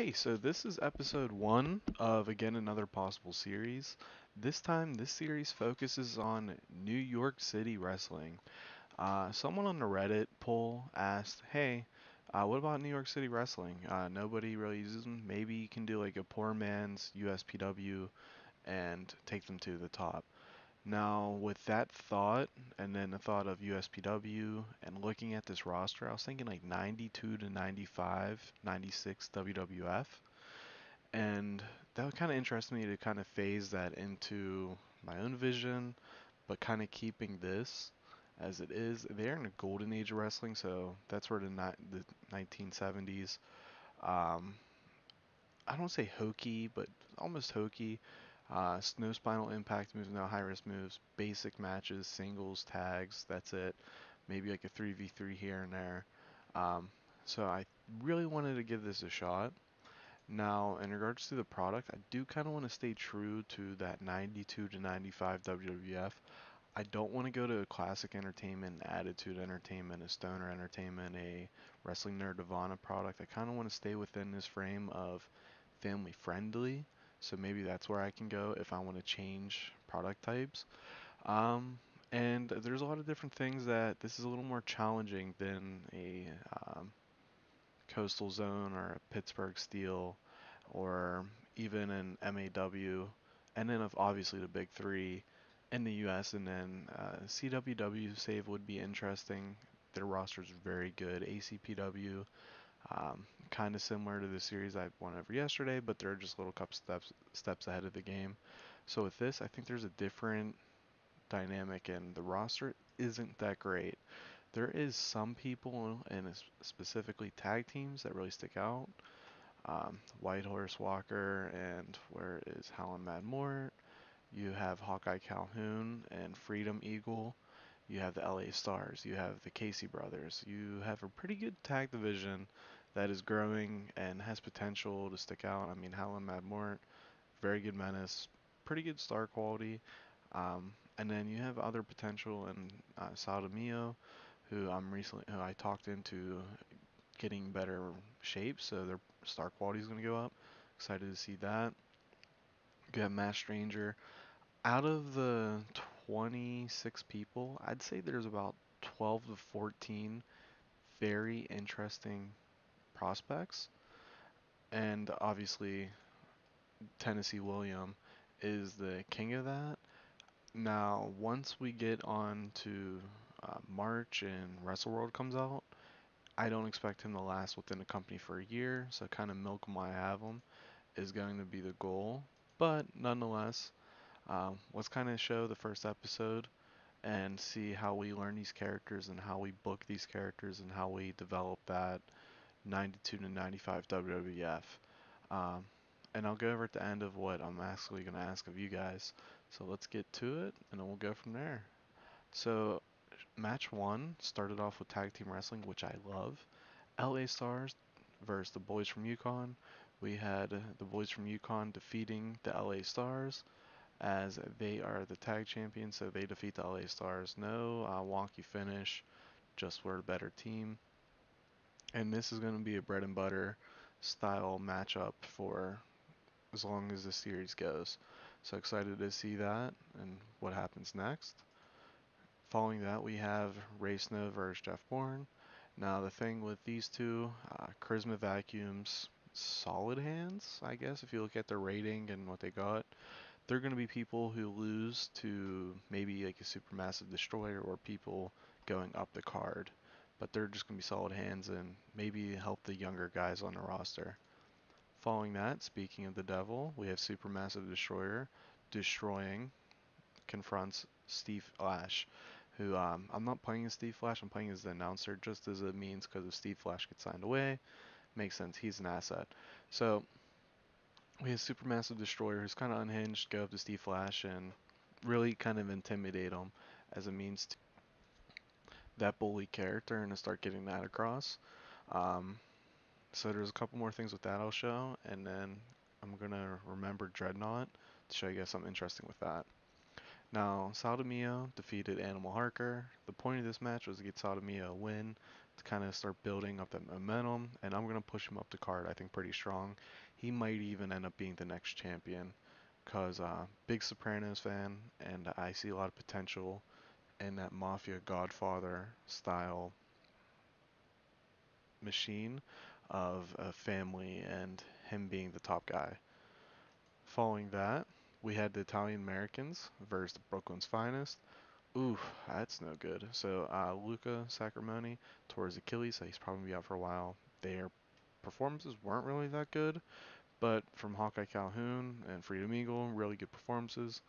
Hey, so this is episode one of again another possible series. This time, this series focuses on New York City wrestling. Someone on the Reddit poll asked, "Hey, what about New York City wrestling? Nobody really uses them. Maybe you can do like a poor man's USPW and take them to the top." Now, with that thought, and then the thought of USPW, and looking at this roster, I was thinking like 92 to 95, 96 WWF. And that would kind of interest me to kind of phase that into my own vision, but kind of keeping this as it is. They're in a golden age of wrestling, so that's where the 1970s. Um, I don't say hokey, but almost hokey. No spinal impact moves, no high risk moves, basic matches, singles, tags. That's it. Maybe like a 3v3 here and there. Um, so I really wanted to give this a shot. Now, in regards to the product, I do kind of want to stay true to that 92 to 95 WWF. I don't want to go to a classic entertainment, attitude entertainment, a stoner entertainment, a wrestling nerdvana product. I kind of want to stay within this frame of family friendly. So maybe that's where I can go if I want to change product types. Um, and there's a lot of different things that this is a little more challenging than a Coastal Zone or a Pittsburgh Steel or even an MAW, and then of obviously the big three in the US, and then CWW save would be interesting. Their roster is very good. ACPW, kind of similar to the series I won over yesterday, but they're just little couple steps ahead of the game. So with this, I think there's a different dynamic, and the roster isn't that great. There is some people, and specifically tag teams, that really stick out. White Horse Walker, and where is Howlin' Mad Mort? You have Hawkeye Calhoun and Freedom Eagle. You have the LA Stars. You have the Casey brothers. You have a pretty good tag division that is growing and has potential to stick out. I mean, Howlin' Mad Mort, very good menace, pretty good star quality. And then you have other potential in Mio, who I talked into getting better shape, so their star quality is going to go up. Excited to see that. You have Mass Stranger. Out of the 26 people, I'd say there's about 12 to 14 very interesting prospects. And obviously, Tennessee William is the king of that. Now, once we get on to March and Wrestle World comes out, I don't expect him to last within the company for a year, so kind of milk him while I have him is going to be the goal. But nonetheless, let's kind of show the first episode and see how we learn these characters and how we book these characters and how we develop that 92 to 95 WWF. Um, and I'll go over at the end of what I'm actually going to ask of you guys. So let's get to it and then we'll go from there. So, match one started off with tag team wrestling, which I love. LA Stars versus the boys from Yukon. We had the boys from Yukon defeating the LA Stars as they are the tag champions, so they defeat the LA Stars. No wonky finish, just we're a better team. And this is going to be a bread and butter style matchup for as long as the series goes. So excited to see that and what happens next. Following that, we have Ray Snow versus Jeff Bourne. Now, the thing with these two, Charisma Vacuum's solid hands, I guess, if you look at their rating and what they got. They're going to be people who lose to maybe like a Supermassive Destroyer or people going up the card. But they're just going to be solid hands and maybe help the younger guys on the roster. Following that, speaking of the devil, we have Supermassive Destroyer destroying, confronts Steve Flash, who I'm not playing as Steve Flash, I'm playing as the announcer just as a means because if Steve Flash gets signed away, makes sense, he's an asset. So we have Supermassive Destroyer who's kind of unhinged, go up to Steve Flash and really kind of intimidate him as a means to that bully character and to start getting that across. Um, so there's a couple more things with that I'll show, and then I'm gonna remember Dreadnought to show you guys something interesting with that. Now, Saldomio defeated Animal Harker. The point of this match was to get Saldomio a win to kind of start building up that momentum, and I'm gonna push him up the card. I think pretty strong. He might even end up being the next champion, cause big Sopranos fan, and I see a lot of potential in that Mafia Godfather style machine of a family and him being the top guy. Following that, we had the Italian Americans versus Brooklyn's finest. Ooh, that's no good. So Luca Sacramone tore his Achilles, so he's probably gonna be out for a while. Their performances weren't really that good, but from Hawkeye Calhoun and Freedom Eagle, really good performances.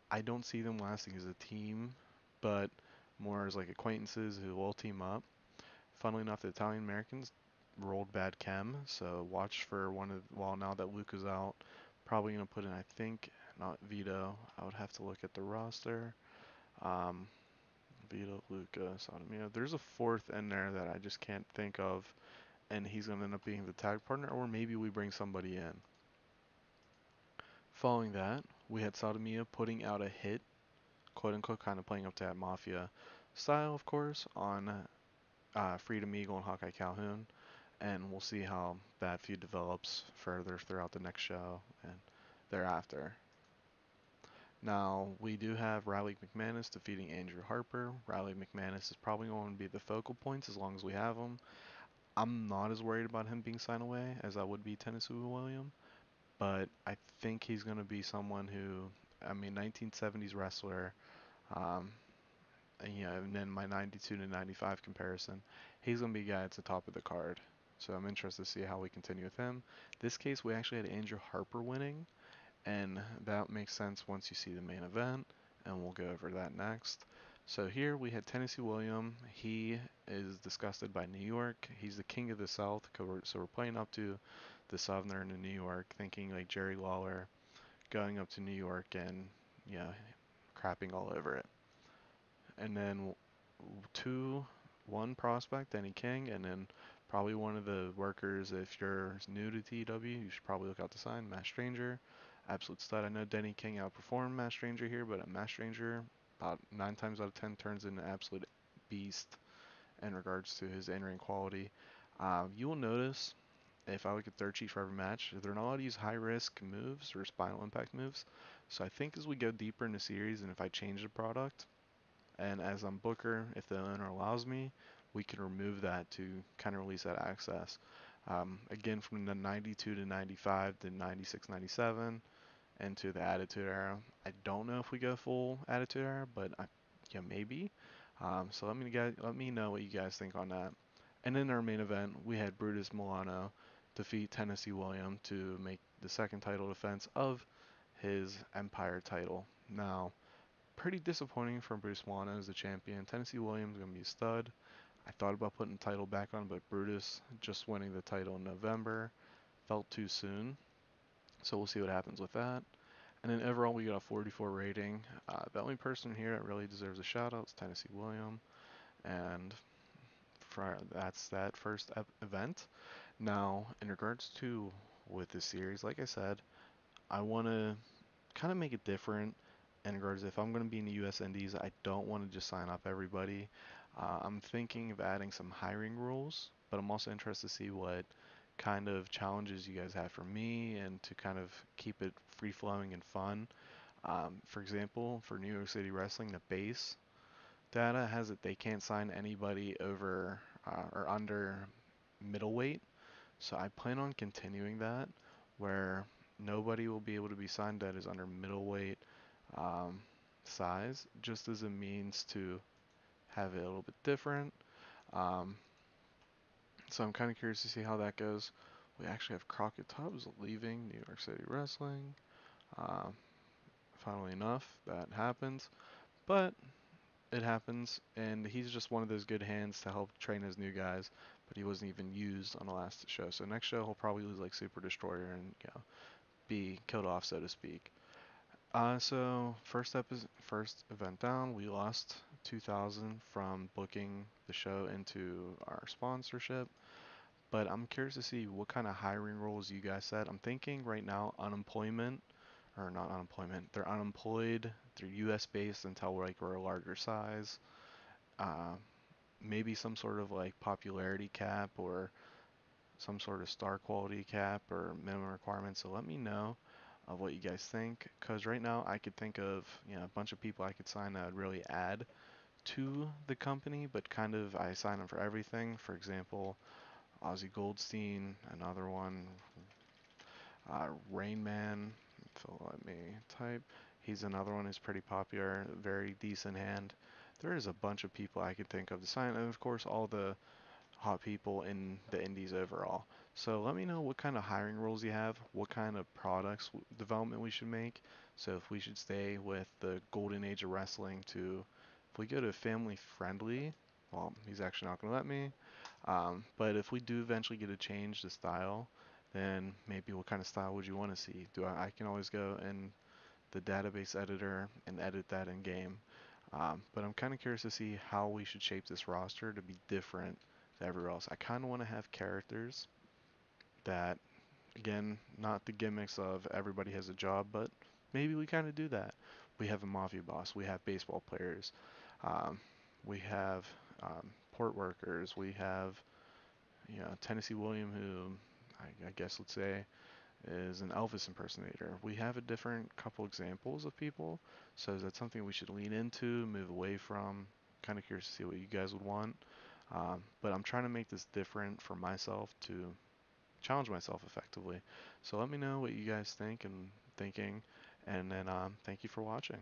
I don't see them lasting as a team, but more as like acquaintances who will team up. Funnily enough, the Italian Americans rolled bad chem, so watch for one of. Well, now that Luca's out, probably gonna put in. I think not Vito. I would have to look at the roster. Um, Vito, Luca, Sodomia. There's a fourth in there that I just can't think of, and he's gonna end up being the tag partner, or maybe we bring somebody in. Following that, we had Sodomia putting out a hit, quote unquote, kind of playing up to that Mafia style, of course, on Freedom Eagle and Hawkeye Calhoun, and we'll see how that feud develops further throughout the next show and thereafter. Now, we do have Riley McManus defeating Andrew Harper. Riley McManus is probably going to be the focal points as long as we have him. I'm not as worried about him being signed away as I would be Tennessee William, but I think he's going to be someone who, I mean, 1970s wrestler, um, and then my 92 to 95 comparison, he's going to be a guy at the top of the card. So I'm interested to see how we continue with him. This case, we actually had Andrew Harper winning, and that makes sense once you see the main event, and we'll go over that next. So here we had Tennessee William. He is disgusted by New York. He's the king of the South, so we're playing up to the Southern in New York, thinking like Jerry Lawler, going up to New York and yeah, crapping all over it. And then two, one prospect, Denny King, and then probably one of the workers. If you're new to TEW, you should probably look out the sign. Matt Stranger, absolute stud. I know Denny King outperformed Matt Stranger here, but Matt Stranger about 9 times out of 10 turns into an absolute beast in regards to his in-ring quality. You will notice if I look at third sheet for every match, they're not allowed to use high risk moves or spinal impact moves. So I think as we go deeper in the series, and if I change the product, and as I'm Booker, if the owner allows me, we can remove that to kind of release that access. Again, from the 92 to 95 to 96, 97 into the Attitude Era. I don't know if we go full Attitude Era, but yeah, maybe. So let me know what you guys think on that. And in our main event, we had Brutus Milano defeat Tennessee William to make the second title defense of his Empire title. Now, pretty disappointing from Bruce Milano as the champion. Tennessee Williams is going to be a stud. I thought about putting the title back on, but Brutus just winning the title in November felt too soon. So we'll see what happens with that. And then overall, we got a 44 rating. The only person here that really deserves a shout out is Tennessee William. And that's that first event. Now, in regards to with this series, like I said, I want to kind of make it different in regards if I'm going to be in the US Indies, I don't want to just sign up everybody. I'm thinking of adding some hiring rules, but I'm also interested to see what kind of challenges you guys have for me and to kind of keep it free flowing and fun. For example, for New York City Wrestling, the base data has it they can't sign anybody over or under middleweight. So I plan on continuing that where nobody will be able to be signed that is under middleweight um, size, just as a means to have it a little bit different. Um, so I'm kind of curious to see how that goes. We actually have Crockett Tubbs leaving New York City Wrestling. Um, Funnily enough, that happens, but it happens, and he's just one of those good hands to help train his new guys. But he wasn't even used on the last show. So next show he'll probably lose like Super Destroyer and be killed off, so to speak. So first event down, we lost 2,000 from booking the show into our sponsorship. But I'm curious to see what kind of hiring roles you guys set. I'm thinking right now unemployment, or not unemployment. They're unemployed. They're U.S. based until we're a larger size. Uh, maybe some sort of like popularity cap or some sort of star quality cap or minimum requirements. So let me know of what you guys think, because right now I could think of a bunch of people I could sign that would really add to the company, but kind of I sign them for everything. For example, Ozzy Goldstein, another one, Rain Man. So let me type. He's another one who's pretty popular, very decent hand. There is a bunch of people I could think of to sign, and of course all the hot people in the indies overall. So let me know what kind of hiring rules you have, what kind of products development we should make. So if we should stay with the golden age of wrestling to, if we go to family friendly, well, he's actually not going to let me. But if we do eventually get to change the style, then maybe what kind of style would you want to see? I can always go in the database editor and edit that in game. But I'm kind of curious to see how we should shape this roster to be different to everywhere else. I kind of want to have characters that, again, not the gimmicks of everybody has a job, but maybe we kind of do that. We have a mafia boss, we have baseball players, um, we have port workers, we have Tennessee William, who I guess let's say is an Elvis impersonator. We have a different couple examples of people, so is that something we should lean into, move away from? Kind of curious to see what you guys would want. But I'm trying to make this different for myself to challenge myself effectively. So let me know what you guys think and thinking, and then thank you for watching.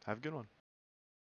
Have a good one.